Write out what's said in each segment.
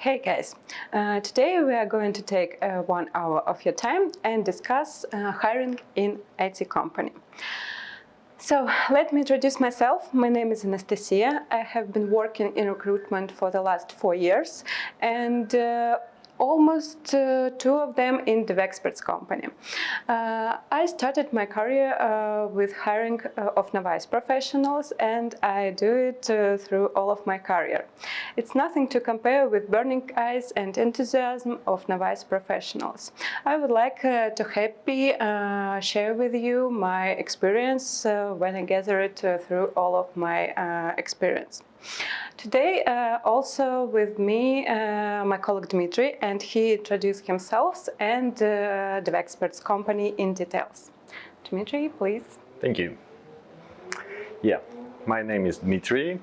Hey guys, today we are going to take 1 hour of your time and discuss hiring in IT company. So let me introduce myself. My name is Anastasia. I have been working in recruitment for the last 4 years and almost 2 of them in the experts company. I started my career with hiring of novice professionals, and I do it through all of my career. It's nothing to compare with burning eyes and enthusiasm of novice professionals. I would like to share with you my experience when I gathered through all of my experience. Today also with me my colleague Dmitry, and he introduced himself and the experts company in details. Dmitry, please. Thank you. Yeah, my name is Dmitry,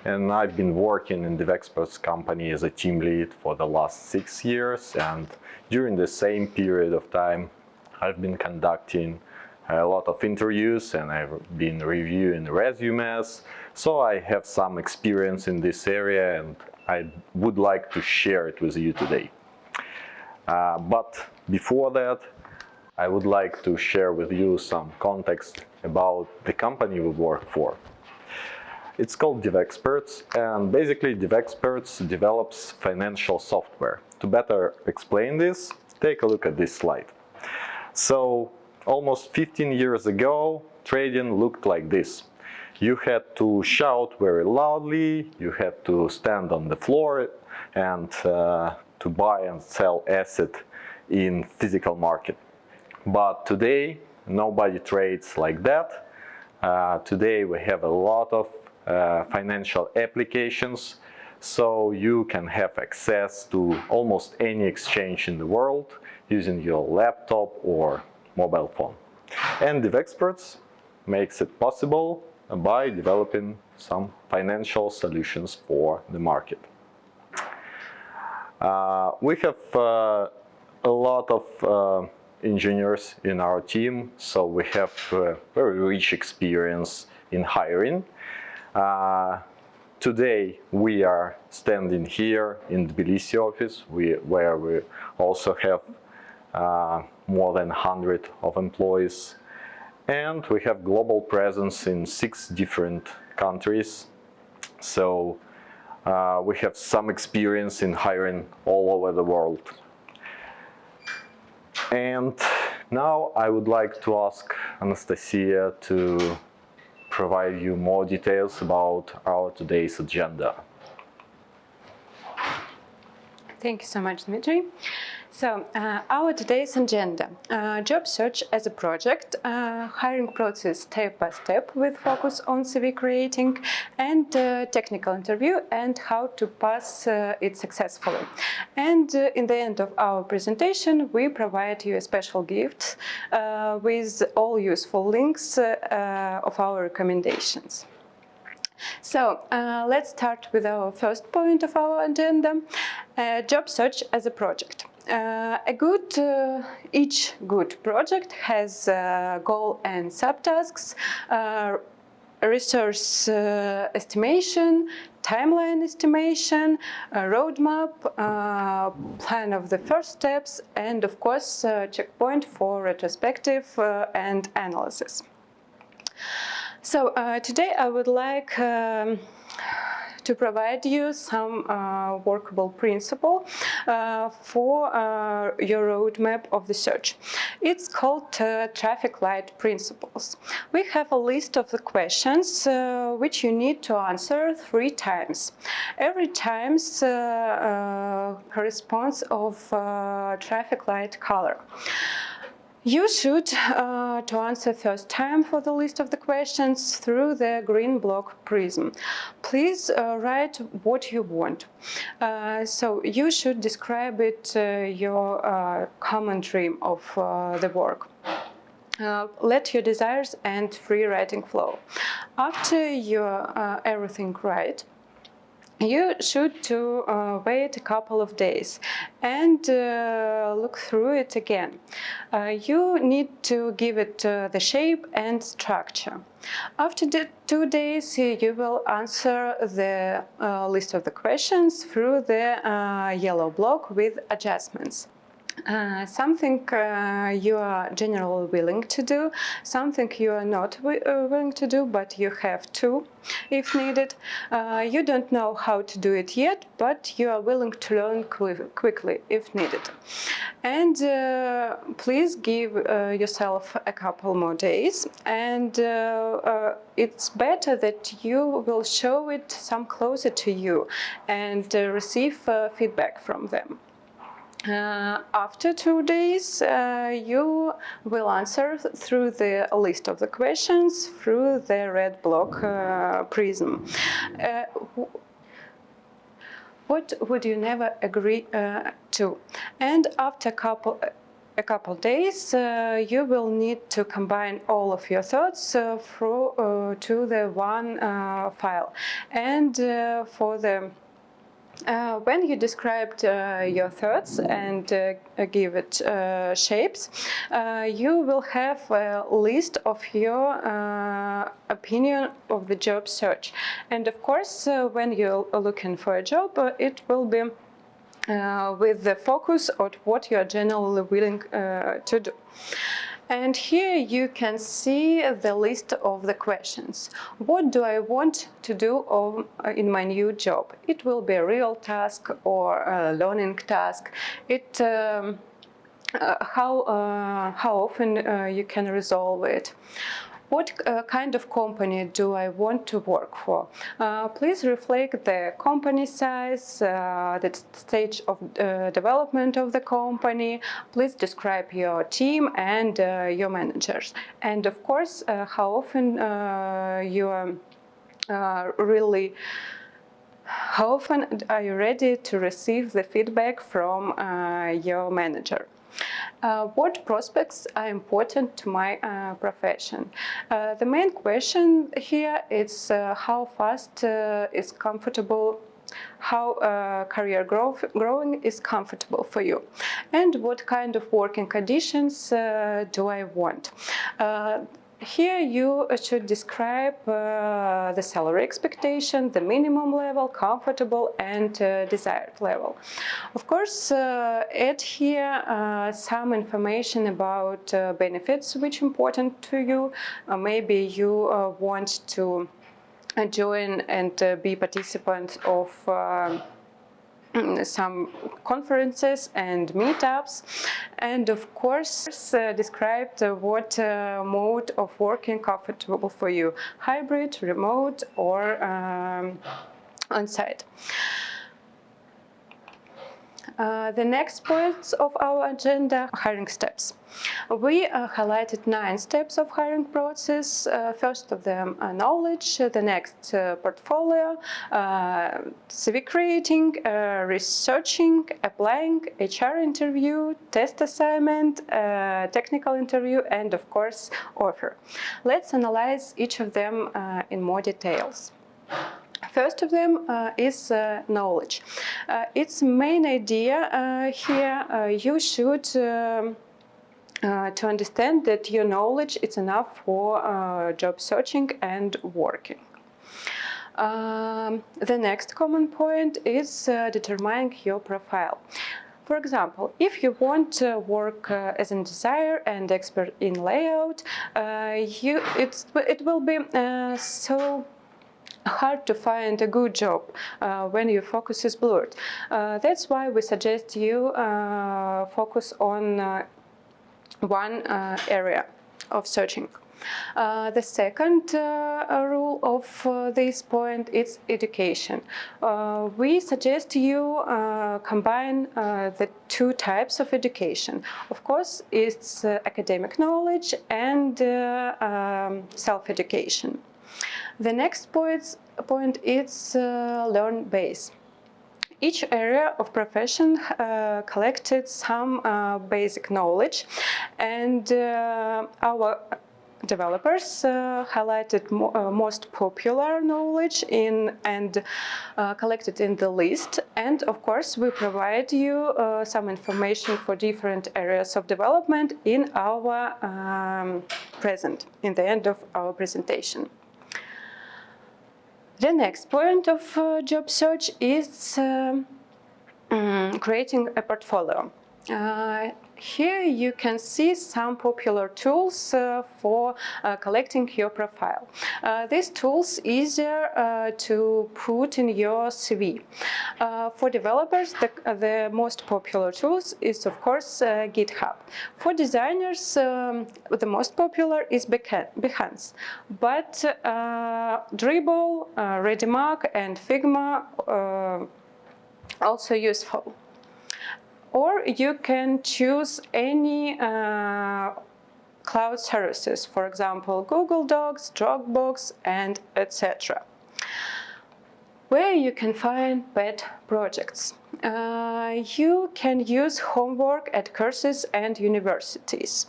and I've been working in the experts company as a team lead for the last 6 years, and during the same period of time I've been conducting a lot of interviews and I've been reviewing resumes, so I have some experience in this area and I would like to share it with you today. But before that, I would like to share with you some context about the company we work for. It's called DevExperts, and basically DevExperts develops financial software. To better explain this, take a look at this slide. So, almost 15 years ago, trading looked like this. You had to shout very loudly, you had to stand on the floor and to buy and sell asset in physical market. But today, nobody trades like that. Today we have a lot of financial applications, so you can have access to almost any exchange in the world using your laptop or mobile phone. And DevExperts makes it possible by developing some financial solutions for the market. We have a lot of engineers in our team, so we have very rich experience in hiring. Today we are standing here in Tbilisi office, where we also have more than 100 of employees, and we have global presence in 6 different countries. So we have some experience in hiring all over the world. And now I would like to ask Anastasia to provide you more details about our today's agenda. Thank you so much, Dmitry. So, our today's agenda: job search as a project, hiring process step by step with focus on CV creating, and technical interview and how to pass it successfully. And in the end of our presentation, we provide you a special gift with all useful links of our recommendations. So, let's start with our first point of our agenda: job search as a project. Each good project has goal and subtasks, resource estimation, timeline estimation, roadmap, plan of the first steps, and of course checkpoint for retrospective and analysis. So today I would like to provide you some workable principle for your roadmap of the search. It's called traffic light principles. We have a list of the questions which you need to answer 3 times. Every time corresponds of traffic light color. You should to answer first time for the list of the questions through the green block prism. Please write what you want. So you should describe it your common dream of the work. Let your desires and free writing flow. After you everything right, you should to wait a couple of days and look through it again. You need to give it the shape and structure. After the 2 days, you will answer the list of the questions through the yellow block with adjustments. Something you are generally willing to do, something you are not willing to do, but you have to if needed. You don't know how to do it yet, but you are willing to learn quickly if needed. And please give yourself a couple more days, and it's better that you will show it some closer to you and receive feedback from them. After 2 days, you will answer through the list of the questions through the red block prism. What would you never agree to? And after a couple days, you will need to combine all of your thoughts to the one file. And for the when you described your thoughts and give it shapes, you will have a list of your opinion of the job search. And of course, when you're looking for a job, it will be with the focus on what you are generally willing to do. And here you can see the list of the questions. What do I want to do in my new job? It will be a real task or a learning task. How often you can resolve it. What kind of company do I want to work for? Please reflect the company size, the stage of development of the company. How often are you ready to receive the feedback from your manager? What prospects are important to my profession? The main question here is how fast is comfortable, how career growing is comfortable for you, and what kind of working conditions do I want? Here you should describe the salary expectation, the minimum level, comfortable and desired level. Of course, add here some information about benefits which are important to you. Maybe you want to join and be participant of some conferences and meetups, and of course describe what mode of working comfortable for you: hybrid, remote, or on-site. The next points of our agenda: hiring steps. We highlighted 9 steps of hiring process. First of them knowledge, the next portfolio, CV creating, researching, applying, HR interview, test assignment, technical interview, and of course offer. Let's analyze each of them in more details. First of them is knowledge. Its main idea here, you should to understand that your knowledge is enough for job searching and working. The next common point is determining your profile. For example, if you want to work as a designer and expert in layout, it will be so hard to find a good job when your focus is blurred. That's why we suggest you focus on one area of searching. The second rule of this point is education. We suggest you combine the 2 types of education. Of course, it's academic knowledge and self-education. The next point is learn base. Each area of profession collected some basic knowledge, and our developers highlighted most popular knowledge and collected in the list. And of course, we provide you some information for different areas of development in our in the end of our presentation. The next point of job search is creating a portfolio. Here you can see some popular tools for collecting your profile. These tools easier to put in your CV. For developers, the most popular tools is of course GitHub. For designers, the most popular is Behance, but Dribble, Readymark, and Figma also useful. Or you can choose any cloud services, for example, Google Docs, Dropbox, and etc. Where you can find pet projects. You can use homework at courses and universities.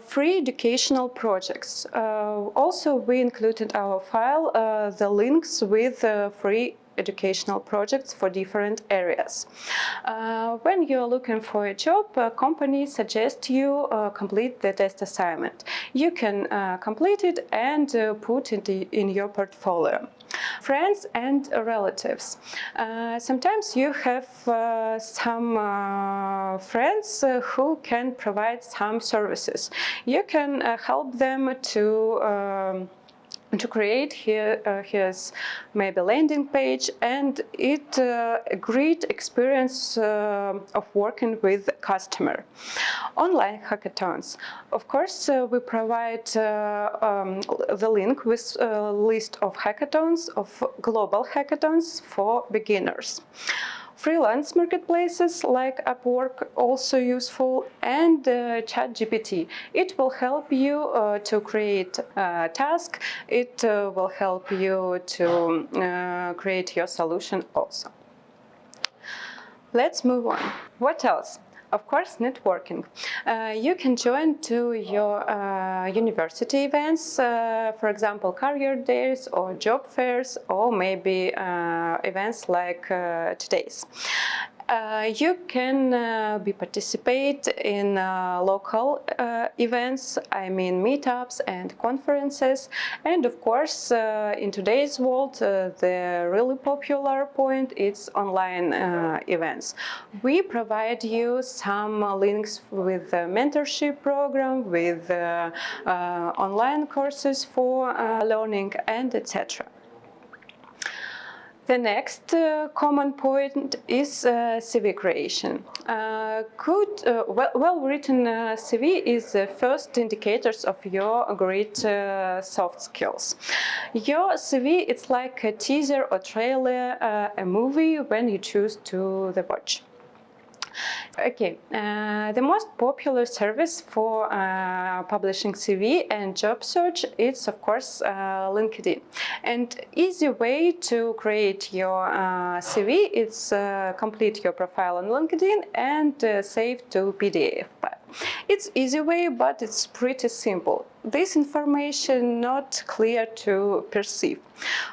Free educational projects. Also, we included in our file the links with free educational projects for different areas. When you're looking for a job, a company suggests you complete the test assignment. You can complete it and put it in your portfolio. Friends and relatives. Sometimes you have some friends who can provide some services. You can help them to create here's maybe landing page, and it a great experience of working with customer. Online hackathons. Of course, we provide the link with a list of hackathons, of global hackathons for beginners. Freelance marketplaces like Upwork also useful, and ChatGPT. It will help you to create a task. It will help you to create your solution also. Let's move on. What else? Of course, networking. You can join to your university events, for example, career days or job fairs, or maybe events like today's. You can participate in local events, I mean meetups and conferences, and of course in today's world the really popular point is online events. We provide you some links with the mentorship program, with online courses for learning, and etc. The next common point is CV creation. Well-written CV is the first indicators of your great soft skills. Your CV, it's like a teaser or trailer, a movie when you choose to watch. Okay, the most popular service for publishing CV and job search is of course LinkedIn. And easy way to create your CV is complete your profile on LinkedIn and save to PDF file. It's easy way, but it's pretty simple. This information not clear to perceive.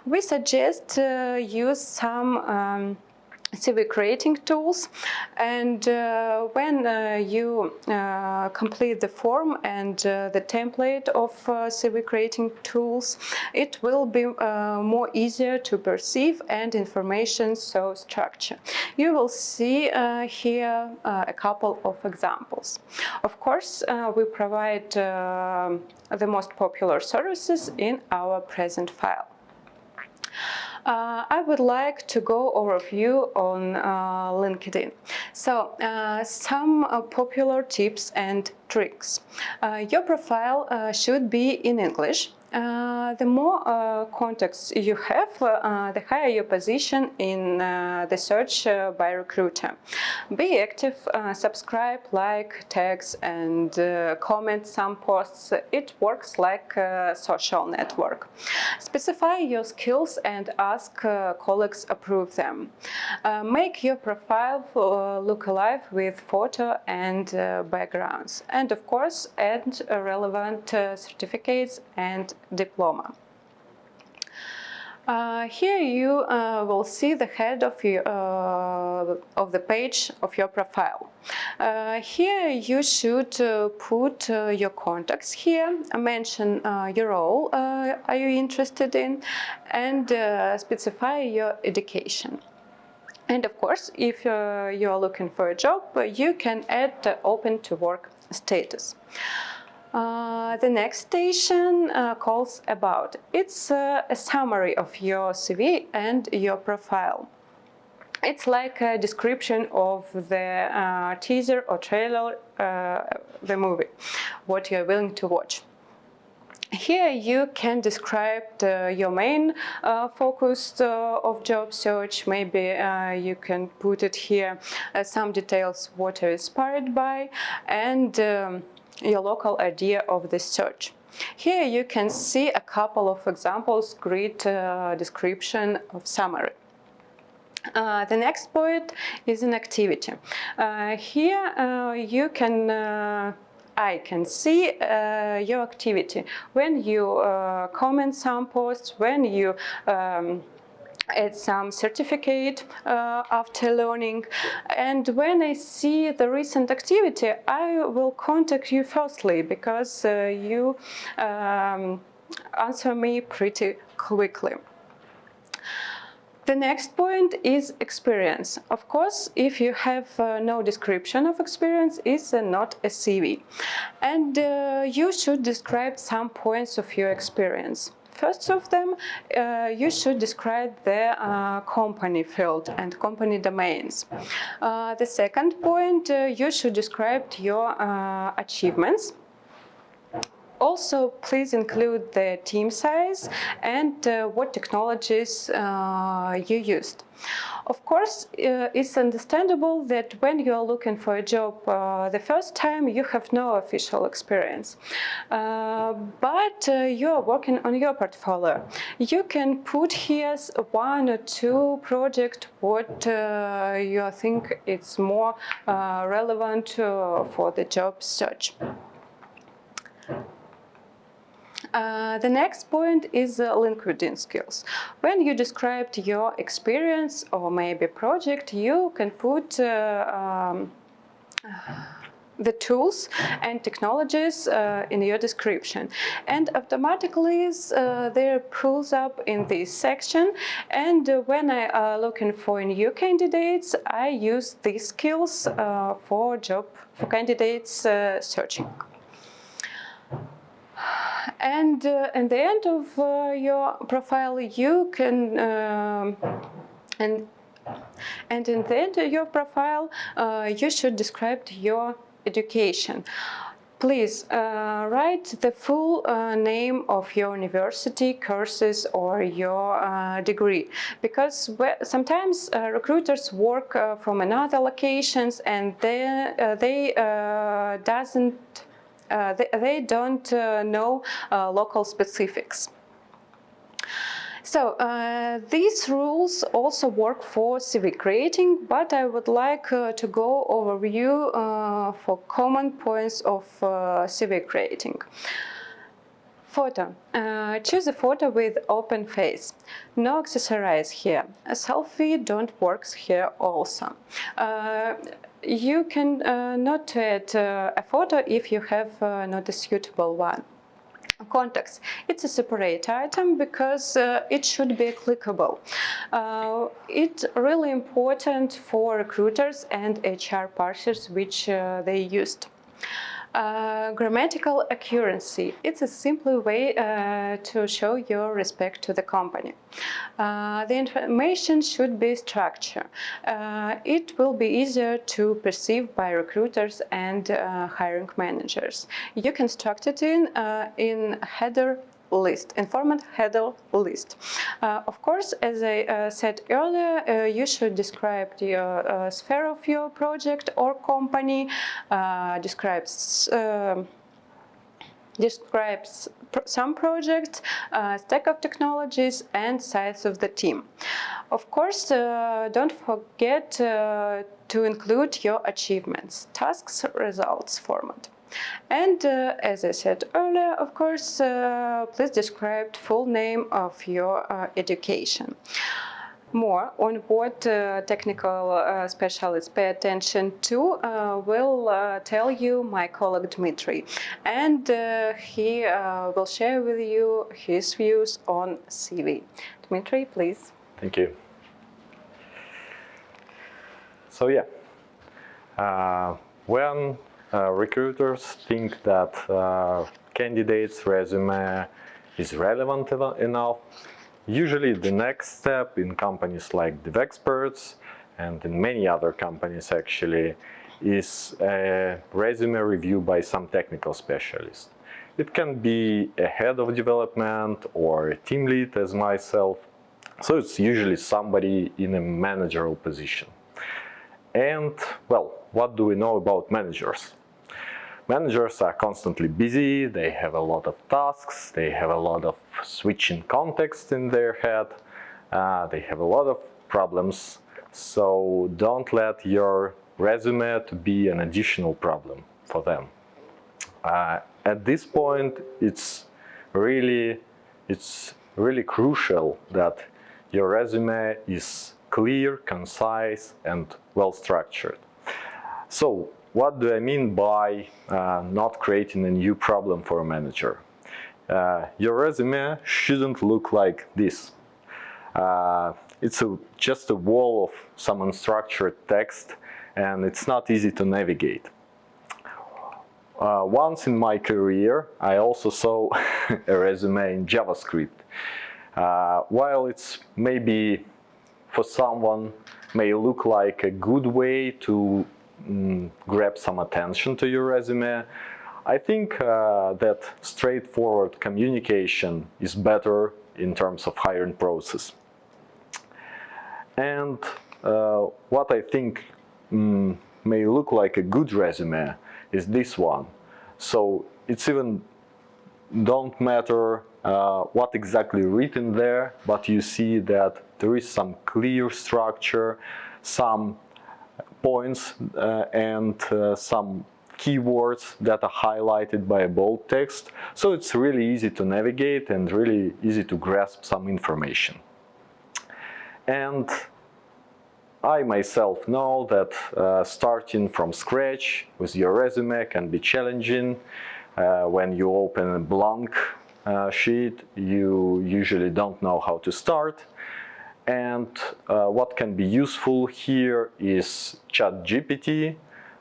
We suggest use some CV creating tools, and when you complete the form and the template of CV creating tools, it will be more easier to perceive and information so structure. You will see here a couple of examples. Of course, we provide the most popular services in our present file. I would like to go overview on LinkedIn. So, some popular tips and tricks. Your profile should be in English. The more contacts you have, the higher your position in the search by recruiter. Be active, subscribe, like, tags, and comment some posts. It works like a social network. Specify your skills and ask colleagues approve them. Make your profile look alive with photo and backgrounds. And of course, add relevant certificates and diploma. Here you will see the head of the page of your profile. Here you should put your contacts here, mention your role are you interested in, and specify your education. And of course, if you are looking for a job, you can add open to work status. The next station calls About. It's a summary of your CV and your profile. It's like a description of the teaser or trailer, the movie, what you're willing to watch. Here you can describe your main focus of job search. Maybe you can put it here some details what you're inspired by and your local idea of the search. Here you can see a couple of examples, great description of summary. The next point is an activity. Here you can I can see your activity when you comment some posts, when you add some certificate after learning, and when I see the recent activity, I will contact you firstly because you answer me pretty quickly. The next point is experience. Of course, if you have no description of experience, it's not a CV. And you should describe some points of your experience. First of them, you should describe the company field and company domains. The second point, you should describe your achievements. Also, please include the team size and what technologies you used. Of course, it's understandable that when you are looking for a job the first time, you have no official experience. But you are working on your portfolio. You can put here one or two projects what you think it's more relevant for the job search. The next point is LinkedIn skills. When you described your experience or maybe project, you can put the tools and technologies in your description, and automatically they pulls up in this section. And when I am looking for new candidates, I use these skills for candidates searching. And at the end of your profile, you can and in the end of your profile, you should describe your education. Please write the full name of your university, courses, or your degree, because sometimes recruiters work from another locations and they don't know local specifics. So these rules also work for CV creating, but I would like to go overview for common points of CV creating. Photo. Choose a photo with open face. No accessorize here. A selfie don't works here also. You can not add a photo if you have not a suitable one. Contacts. It's a separate item because it should be clickable. It's really important for recruiters and HR parsers which they used. Grammatical accuracy. It's a simple way to show your respect to the company. The information should be structured. It will be easier to perceive by recruiters and hiring managers. You can structure it in header list, in format header list. Of course, as I said earlier, you should describe the sphere of your project or company, describes some projects, stack of technologies, and size of the team. Of course, don't forget to include your achievements, tasks, results format. And as I said earlier, of course, please describe the full name of your education. More on what technical specialists pay attention to will tell you my colleague Dmitry, and he will share with you his views on CV. Dmitry, please. Thank you. So yeah, when recruiters think that candidate's resume is relevant enough, usually the next step in companies like DevExperts and in many other companies actually is a resume review by some technical specialist. It can be a head of development or a team lead as myself, so it's usually somebody in a managerial position. And well, what do we know about managers? Managers are constantly busy, they have a lot of tasks, they have a lot of switching context in their head, they have a lot of problems, so don't let your resume to be an additional problem for them. At this point, it's really crucial that your resume is clear, concise, and well structured. So, what do I mean by not creating a new problem for a manager? Your resume shouldn't look like this. It's just a wall of some unstructured text, and it's not easy to navigate. Once in my career, I also saw a resume in JavaScript. While it's maybe for someone may look like a good way to grab some attention to your resume, I think that straightforward communication is better in terms of hiring process. And what I think may look like a good resume is this one. So it's even don't matter what exactly written there, but you see that there is some clear structure, some points and some keywords that are highlighted by a bold text. So it's really easy to navigate and really easy to grasp some information. And I myself know that starting from scratch with your resume can be challenging. When you open a blank sheet, you usually don't know how to start. And what can be useful here is ChatGPT.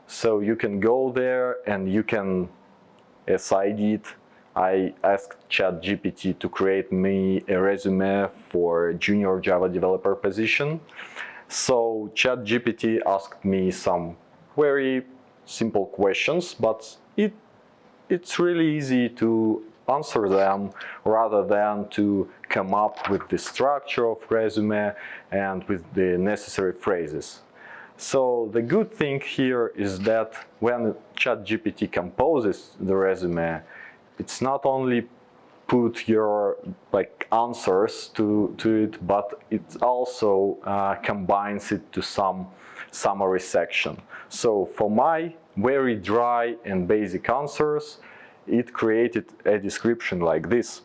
So you can go there and you can, as I did, I asked ChatGPT to create me a resume for junior Java developer position. So ChatGPT asked me some very simple questions, but it's really easy to answer them rather than to come up with the structure of resume and with the necessary phrases. So the good thing here is that when ChatGPT composes the resume, it's not only put your answers to it, but it also combines it to some summary section. So for my very dry and basic answers, it created a description like this: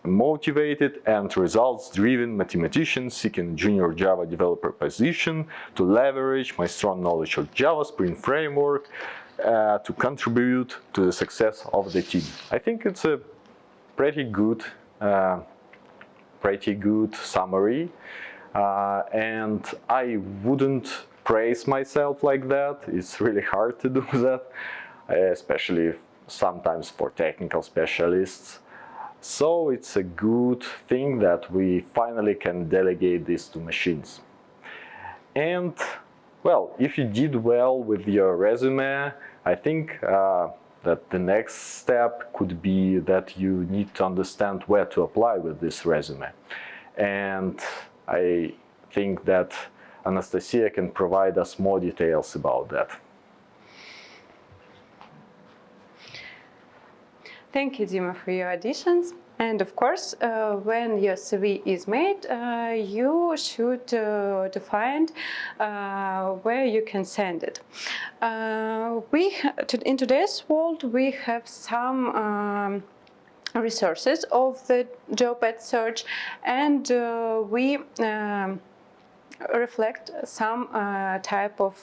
motivated and results-driven mathematician seeking junior Java developer position to leverage my strong knowledge of Java Spring Framework to contribute to the success of the team. I think it's a pretty good summary, and I wouldn't praise myself like that. It's really hard to do that, especially sometimes for technical specialists. So it's a good thing that we finally can delegate this to machines. And well, if you did well with your resume, I think that the next step could be that you need to understand where to apply with this resume. And I think that Anastasia can provide us more details about that. Thank you, Dima, for your additions. And of course, when your CV is made, you should define where you can send it. In today's world, we have some resources of the job ad search, and we reflect some type of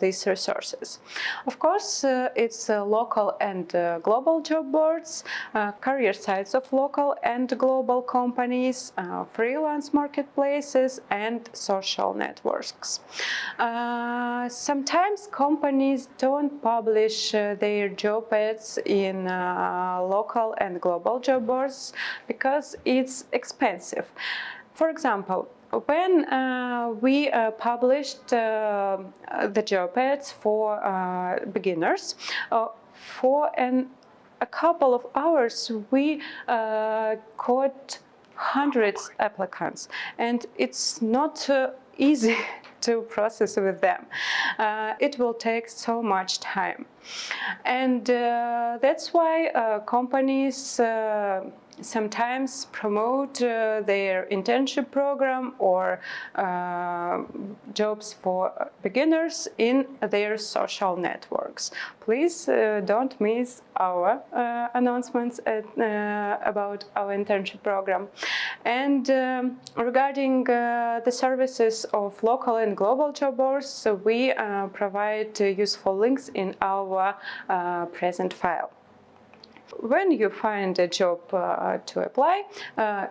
these resources. Of course, it's local and global job boards, career sites of local and global companies, freelance marketplaces, and social networks. Sometimes companies don't publish their job ads in local and global job boards because it's expensive. For example, when we published the job ads for beginners, for a couple of hours we got hundreds of applicants, and it's not easy to process with them. It will take so much time, and that's why companies sometimes promote their internship program or jobs for beginners in their social networks. Please don't miss our announcements about our internship program. And regarding the services of local and global job boards, we provide useful links in our present file. When you find a job to apply,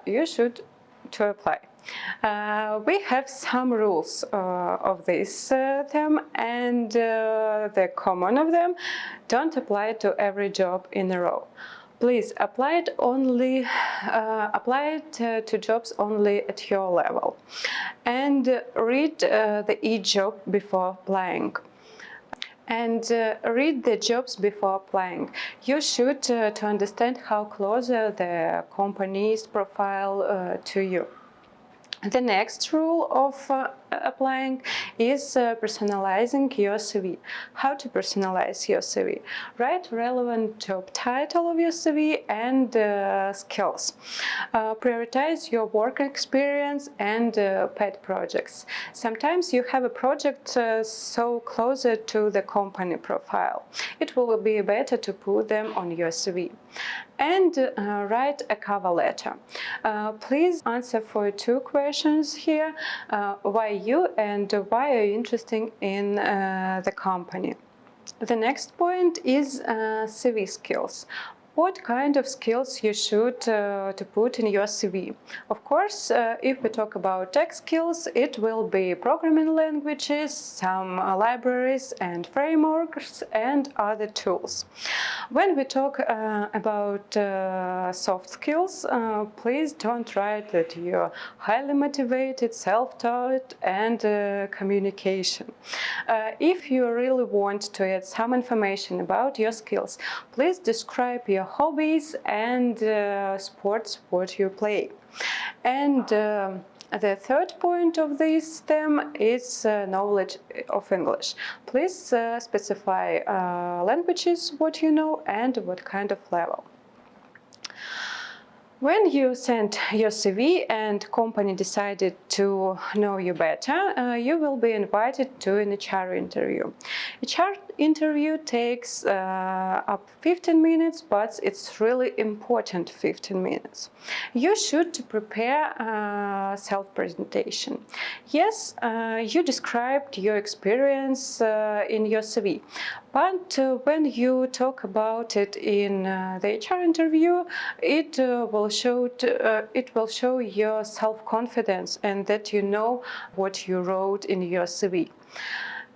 you should to apply. We have some rules of this term, and the common of them: don't apply to every job in a row. Please apply to jobs only at your level, and read each job before applying. And read the jobs before applying. You should to understand how close the company's profile to you. The next rule of applying is personalizing your CV. How to personalize your CV? Write relevant job title of your CV and skills. Prioritize your work experience and pet projects. Sometimes you have a project so closer to the company profile. It will be better to put them on your CV. And write a cover letter. Please answer for two questions here: why you, and why are you interested in the company. The next point is CV skills. What kind of skills you should to put in your CV? Of course, if we talk about tech skills, it will be programming languages, some libraries and frameworks, and other tools. When we talk about soft skills, please don't write that you're highly motivated, self-taught, and communication. If you really want to add some information about your skills, please describe your hobbies and sports what you play. And the third point of this theme is knowledge of English. Please specify languages what you know and what kind of level. When you sent your CV and company decided to know you better, you will be invited to an HR interview. HR interview takes up 15 minutes, but it's really important 15 minutes. You should prepare self-presentation. Yes, you described your experience in your CV, but when you talk about it in the HR interview, it will show your self-confidence and that you know what you wrote in your CV.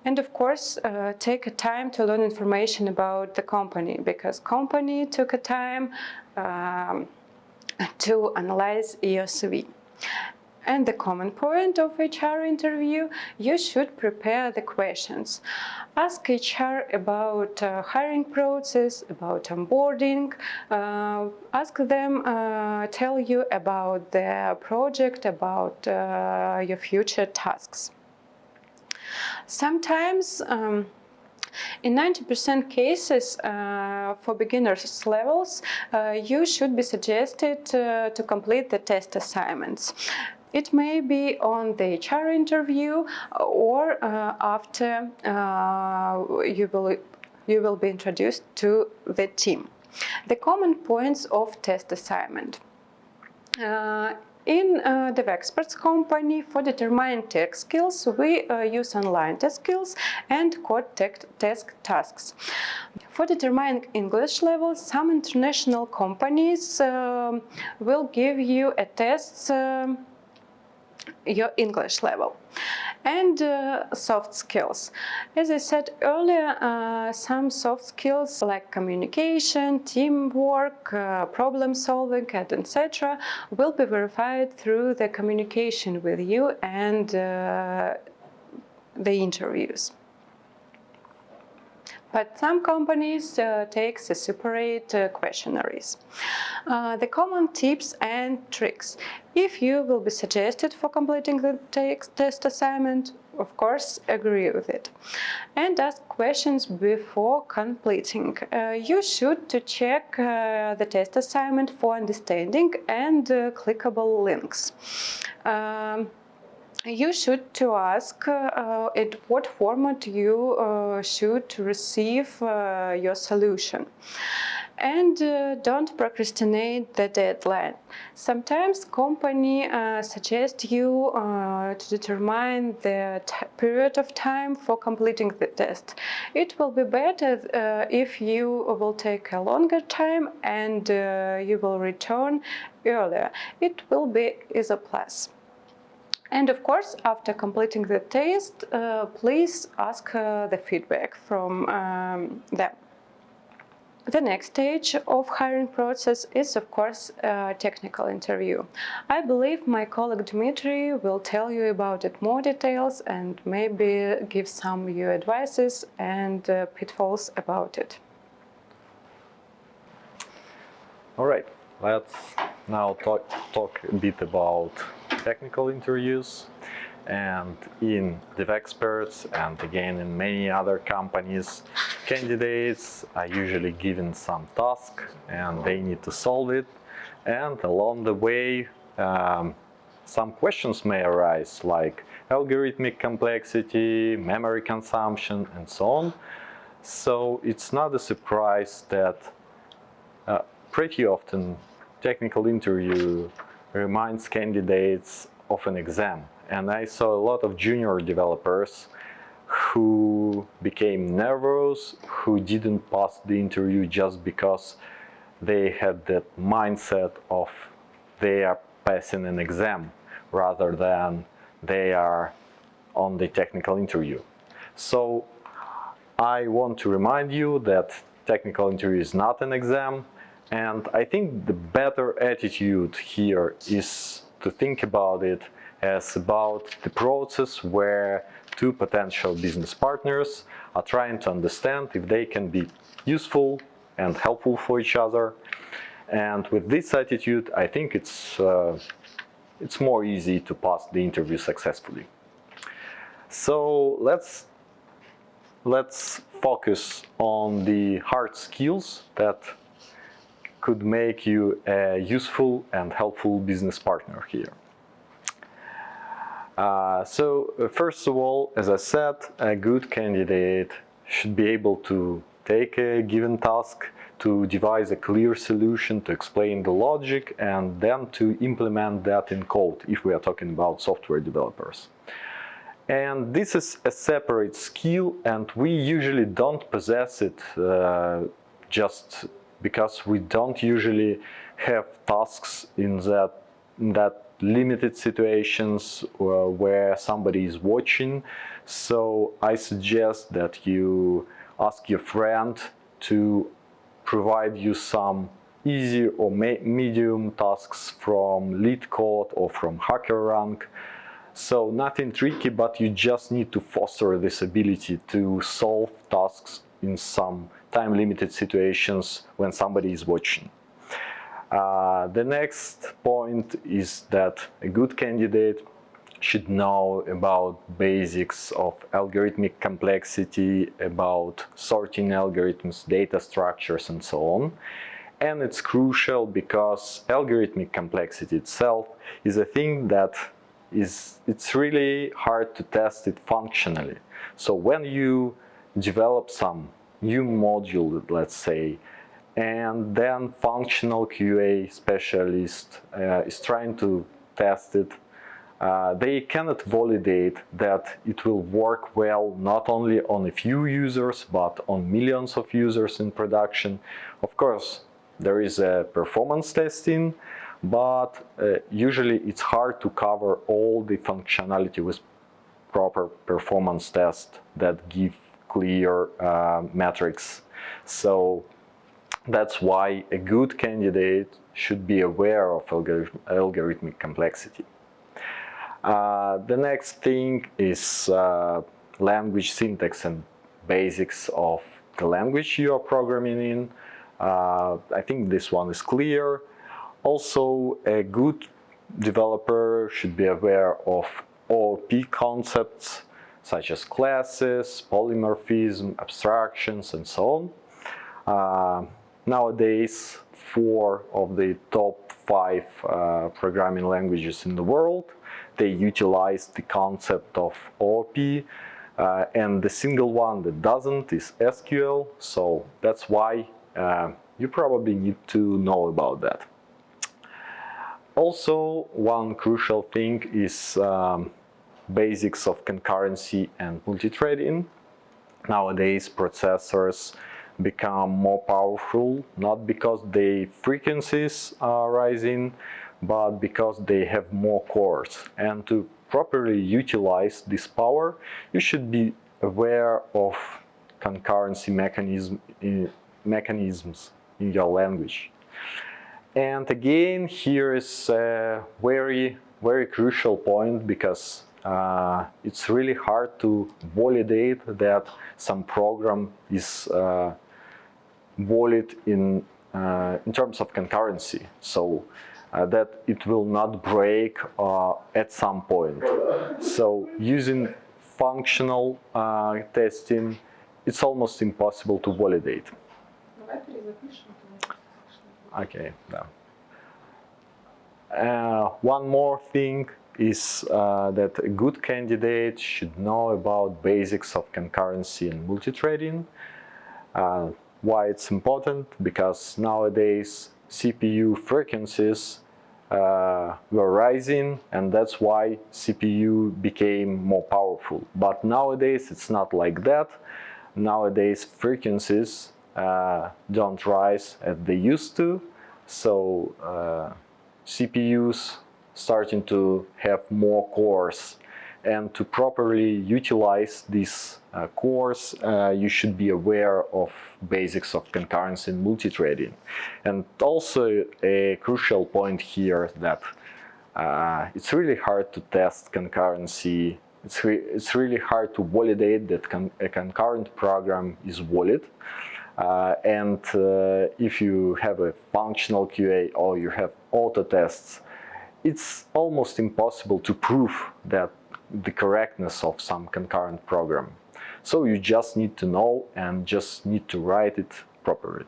And of course, take a time to learn information about the company, because company took a time to analyze your CV. And the common point of HR interview, you should prepare the questions. Ask HR about hiring process, about onboarding. Ask them, tell you about their project, about your future tasks. Sometimes, in 90% cases, for beginners levels, you should be suggested to complete the test assignments. It may be on the HR interview or after you will be introduced to the team. The common points of test assignment. In the experts company, for determining tech skills, we use online test skills and code test tasks. For determining English level, some international companies will give you a test your English level. And soft skills. As I said earlier, some soft skills like communication, teamwork, problem solving, and etc. will be verified through the communication with you and the interviews. But some companies take the separate questionnaires. The common tips and tricks. If you will be suggested for completing the test assignment, of course, agree with it. And ask questions before completing. You should to check the test assignment for understanding and clickable links. You should to ask at what format you should receive your solution. And don't procrastinate the deadline. Sometimes company suggest you to determine the period of time for completing the test. It will be better if you will take a longer time and you will return earlier. It will be is a plus. And of course, after completing the test, please ask the feedback from them. The next stage of hiring process is, of course, a technical interview. I believe my colleague Dmitry will tell you about it more details and maybe give some new advices and pitfalls about it. All right, let's now talk a bit about technical interviews. And in DevExperts and again in many other companies, candidates are usually given some task and they need to solve it. And along the way, some questions may arise like algorithmic complexity, memory consumption, and so on. So it's not a surprise that pretty often technical interview reminds candidates of an exam. And I saw a lot of junior developers who became nervous, who didn't pass the interview just because they had that mindset of they are passing an exam rather than they are on the technical interview. So I want to remind you that technical interview is not an exam, and I think the better attitude here is to think about it as about the process where two potential business partners are trying to understand if they can be useful and helpful for each other. And with this attitude, I think it's more easy to pass the interview successfully. So let's focus on the hard skills that could make you a useful and helpful business partner here. First of all, as I said, a good candidate should be able to take a given task, to devise a clear solution, to explain the logic, and then to implement that in code, if we are talking about software developers. And this is a separate skill, and we usually don't possess it just because we don't usually have tasks in that limited situations where somebody is watching. So I suggest that you ask your friend to provide you some easy or medium tasks from lead code or from hacker rank. So nothing tricky, but you just need to foster this ability to solve tasks in some time-limited situations when somebody is watching. The next point is that a good candidate should know about basics of algorithmic complexity, about sorting algorithms, data structures, and so on. And it's crucial because algorithmic complexity itself is a thing that it's really hard to test it functionally. So when you develop some new module, let's say, and then functional QA specialist is trying to test it, they cannot validate that it will work well not only on a few users but on millions of users in production. Of course, there is a performance testing, but usually it's hard to cover all the functionality with proper performance tests that give clear metrics. So that's why a good candidate should be aware of algorithmic complexity. The next thing is language syntax and basics of the language you are programming in. I think this one is clear. Also, a good developer should be aware of OOP concepts such as classes, polymorphism, abstractions, and so on. Nowadays, 4 of the top 5 programming languages in the world, they utilize the concept of OOP, and the single one that doesn't is SQL, so that's why you probably need to know about that. Also, one crucial thing is basics of concurrency and multithreading. Nowadays, processors become more powerful, not because their frequencies are rising, but because they have more cores. And to properly utilize this power, you should be aware of concurrency mechanisms in your language. And again, here is a very crucial point, because it's really hard to validate that some program is valid in terms of concurrency, so that it will not break at some point. So using functional testing, it's almost impossible to validate. Okay. One more thing is that a good candidate should know about basics of concurrency and multithreading. Why it's important? Because nowadays CPU frequencies were rising, and that's why CPU became more powerful. But nowadays it's not like that. Nowadays frequencies don't rise as they used to, so CPUs starting to have more cores, and to properly utilize these cores, you should be aware of basics of concurrency and multithreading. And also a crucial point here that it's really hard to test concurrency. It's really hard to validate that a concurrent program is valid. And if you have a functional QA or you have auto tests, it's almost impossible to prove that the correctness of some concurrent program. So you just need to know and just need to write it properly.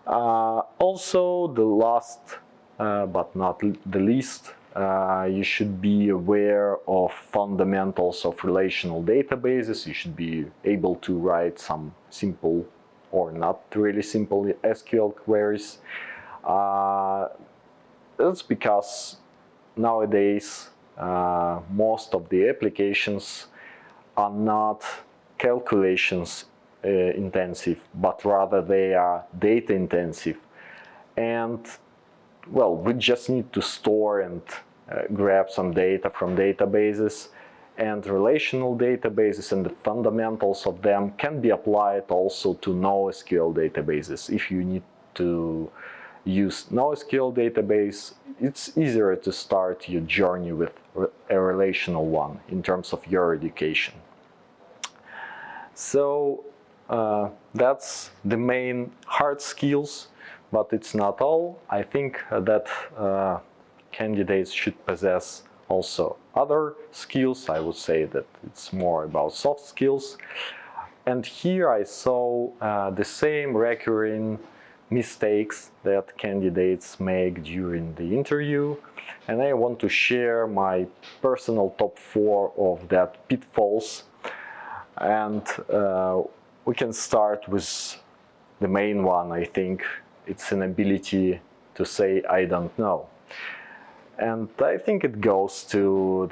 Also, the last but not the least, you should be aware of fundamentals of relational databases. You should be able to write some simple or not really simple SQL queries. That's because nowadays most of the applications are not calculations intensive, but rather they are data intensive. And well, we just need to store and grab some data from databases, and relational databases and the fundamentals of them can be applied also to NoSQL databases if you need to use NoSQL database, it's easier to start your journey with a relational one in terms of your education. So that's the main hard skills, but it's not all. I think that candidates should possess also other skills. I would say that it's more about soft skills. And here I saw the same recurring mistakes that candidates make during the interview, and I want to share my personal top 4 of that pitfalls. And we can start with the main one. I think it's an ability to say I don't know. And I think it goes to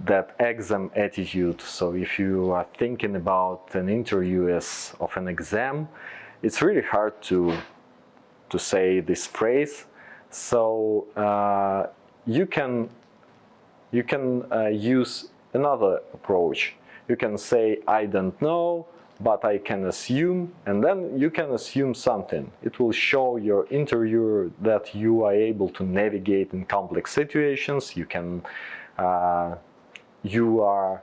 that exam attitude. So if you are thinking about an interview as of an exam, it's really hard to say this phrase. So you can use another approach. You can say I don't know, but I can assume, and then you can assume something. It will show your interviewer that you are able to navigate in complex situations. You are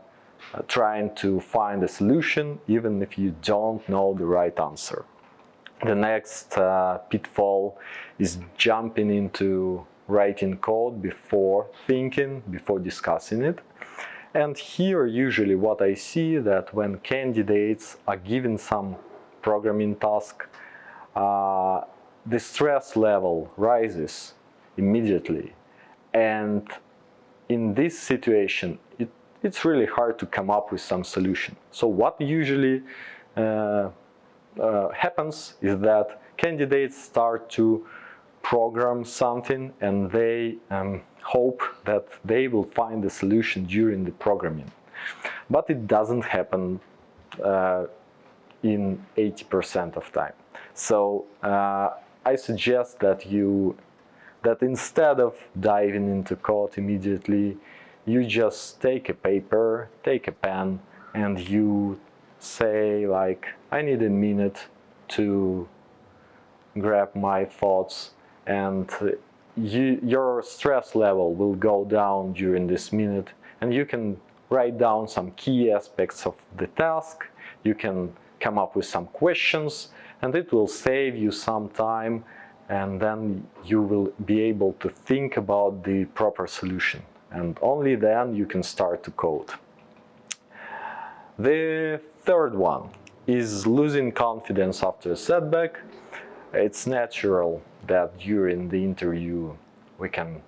trying to find a solution even if you don't know the right answer. The next pitfall is jumping into writing code before thinking, before discussing it. And here usually what I see that when candidates are given some programming task, the stress level rises immediately. And in this situation, it's really hard to come up with some solution. So what usually happens is that candidates start to program something and they hope that they will find a solution during the programming. But it doesn't happen in 80% of time. So I suggest that instead of diving into code immediately, you just take a paper, take a pen, and you say like, I need a minute to grab my thoughts, and your stress level will go down during this minute, and you can write down some key aspects of the task. You can come up with some questions, and it will save you some time, and then you will be able to think about the proper solution, and only then you can start to code. The third one is losing confidence after a setback. It's natural that during the interview we can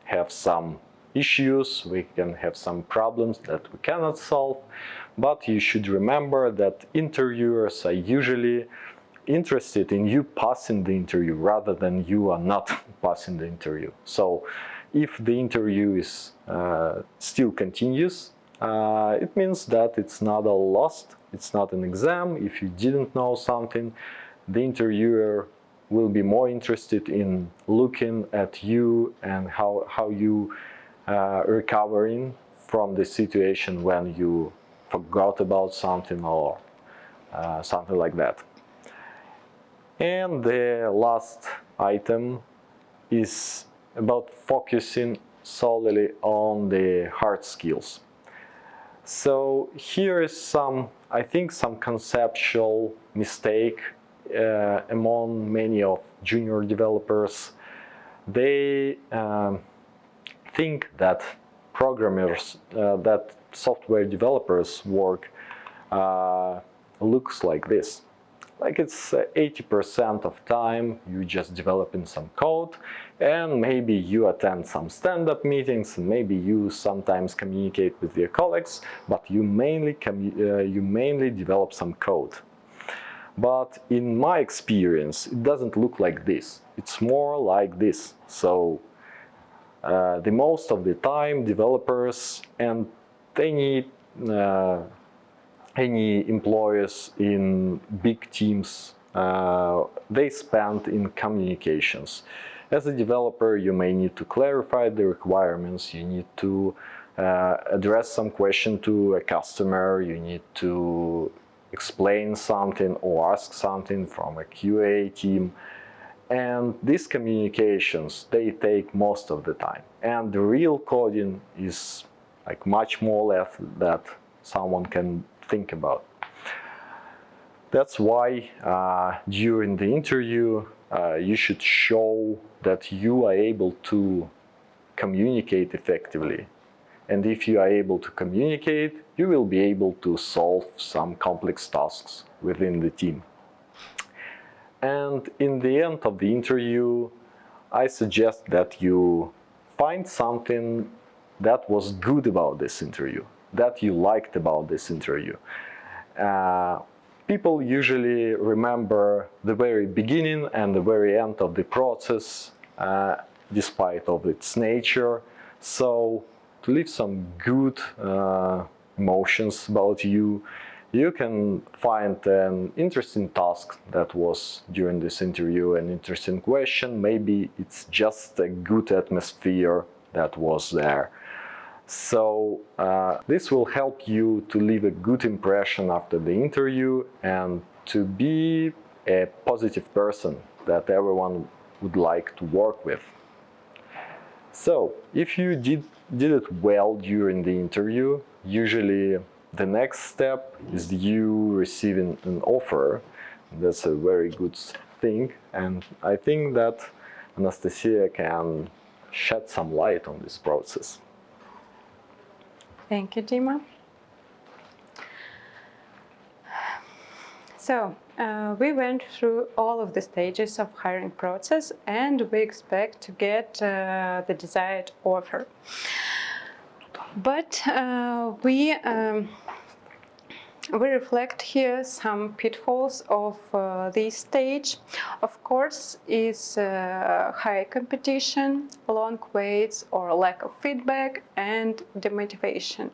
have some issues, we can have some problems that we cannot solve, but you should remember that interviewers are usually interested in you passing the interview rather than you are not passing the interview. So if the interview is still continues, it means that it's not all lost, it's not an exam. If you didn't know something, the interviewer will be more interested in looking at you and how you recovering from the situation when you forgot about something or something like that. And the last item is about focusing solely on the hard skills. So here is some conceptual mistake among many of junior developers. They think that programmers, that software developers work looks like this. Like it's 80% of time you just developing some code, and maybe you attend some stand-up meetings, and maybe you sometimes communicate with your colleagues, but you mainly develop some code. But in my experience, it doesn't look like this. It's more like this. So the most of the time, developers and any employees in big teams, they spend in communications. As a developer, you may need to clarify the requirements, you need to address some question to a customer, you need to explain something or ask something from a QA team. And these communications, they take most of the time. And the real coding is like much more left that someone can think about. That's why during the interview, you should show that you are able to communicate effectively. And if you are able to communicate, you will be able to solve some complex tasks within the team. And in the end of the interview, I suggest that you find something that was good about this interview, that you liked about this interview. People usually remember the very beginning and the very end of the process, despite of its nature. So to leave some good emotions about you, you can find an interesting task that was during this interview, an interesting question. Maybe it's just a good atmosphere that was there. So this will help you to leave a good impression after the interview and to be a positive person that everyone would like to work with. So if you did it well during the interview, usually the next step is you receiving an offer. That's a very good thing, and I think that Anastasia can shed some light on this process. Thank you, Dima. So we went through all of the stages of hiring process, and we expect to get the desired offer. But we reflect here some pitfalls of this stage. Of course, is high competition, long waits or lack of feedback, and demotivation.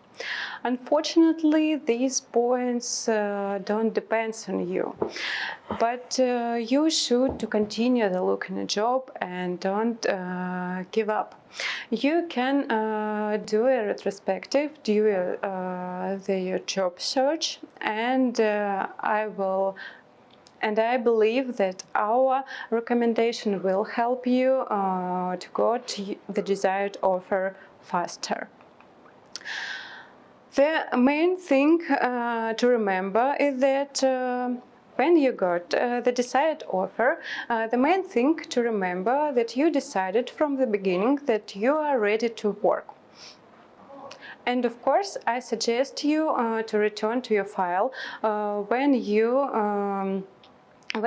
Unfortunately, these points don't depend on you, but you should continue to look in a job and don't give up. You can do a retrospective, do the job search, and I believe that our recommendation will help you to go to the desired offer faster. The main thing to remember is that when you got the desired offer, the main thing to remember that you decided from the beginning that you are ready to work. And of course, I suggest you to return to your file when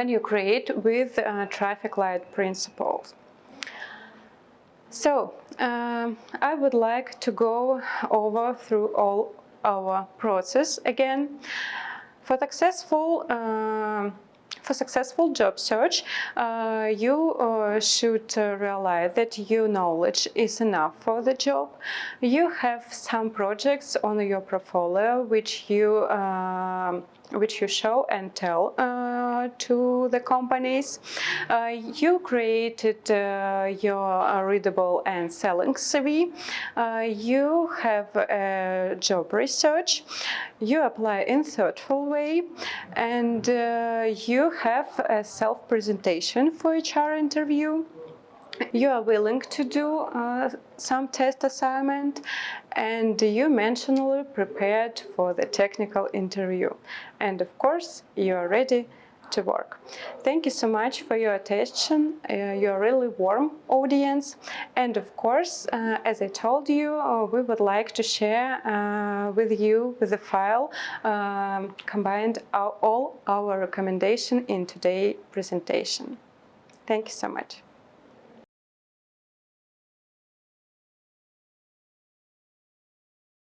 you create with traffic light principles. So I would like to go over through all our process again. For successful job search, you should realize that your knowledge is enough for the job. You have some projects on your portfolio which you show and tell to the companies. You created your readable and selling CV. You have a job research. You apply in thoughtful way, and you have a self-presentation for HR interview. You are willing to do some test assignment, and you mentally prepared for the technical interview. And of course, you are ready to work. Thank you so much for your attention. You're a really warm audience. And of course, as I told you, we would like to share with you with the file combined all our recommendations in today's presentation. Thank you so much.